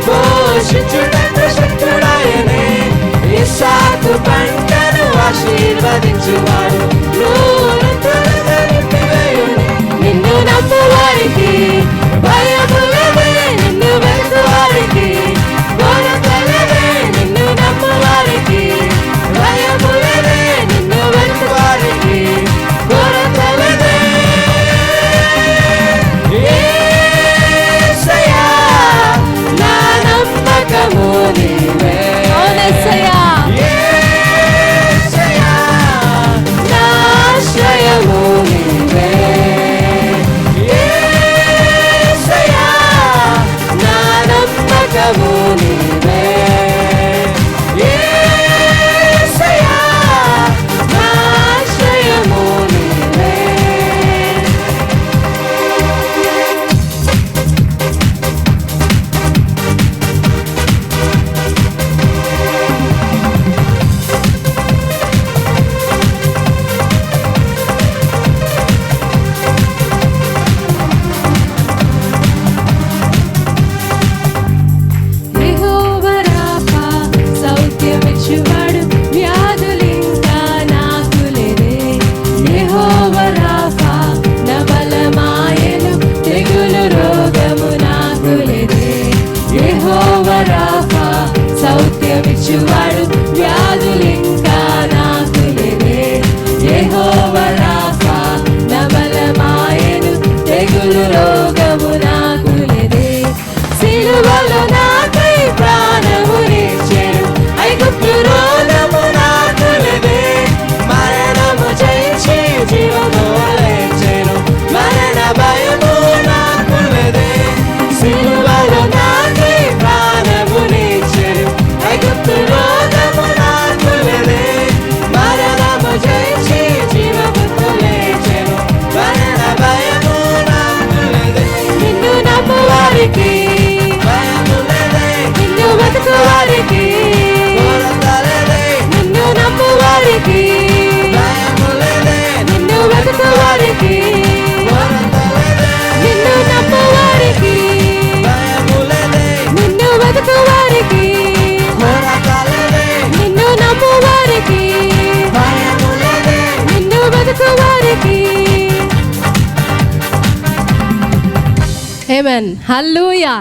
పోషించుటకు శక్తుడాయనే. ఇస్సాకు పంటను ఆశీర్వదించువాడు నూరంతలుగా నింపివేయును. నిన్ను నమ్మువారికి భయము లేదే, నిన్ను వెతుకువారికి కొరత లేదే. నిన్ను నమ్మువారికి భయము లేదే, నిన్ను వెతుకువారికి కొరత లేదే. యేసయ్యా నా నమ్మకము నీవే. యేసయ్యా యేసయ్యా నా ఆశ్రయము నీవే. యేసయ్యా నా నమ్మకము నీవే. యేసయ్యా నా ఆశ్రయము నీవే. యెహోవా రాఫా సౌఖ్యమిచ్చువాడు, వ్యాధులింకా నాకు లేదే. యెహోవా రాఫా నా బలమాయెను, తెగులు రోగము నాకు లేదే. యెహోవా రాఫా సౌఖ్యమిచ్చువాడు, వ్యాధులింకా నాకు లేదే. యెహోవా రాఫా నా బలమాయెను, తెగులు రోగము నాకు లేదే. సిలువలో నాకై ప్రాణమునిచ్చెను, ఐగుప్తు రోగము నాకు లేదే. మరణము జయించి జీవము లేచెను, మరణ భయము నాకు లేదే. సిలువలో నాకై ప్రాణమునిచ్చెను, ఐగుప్తు రోగము నాకు లేదే. మరణము జయించి జీవముతో లేచెను, మరణ భయము నాకు లేదే. నిన్ను నమ్మువారికి భయము లేదే, నిన్ను వెతుకువారికి, కొరత లేదే. నిన్ను నమ్మువారికి భయము లేదే, నిన్ను వెతుకువారికి, కొరత లేదే. నిన్ను నమ్మువారికి భయము లేదే, నిన్ను వెతుకువారికి, కొరత లేదే. నిన్ను నమ్మువారికి భయము లేదే. నిన్ను వెతుకువారికి. ఆమేన్. హల్లెలూయా.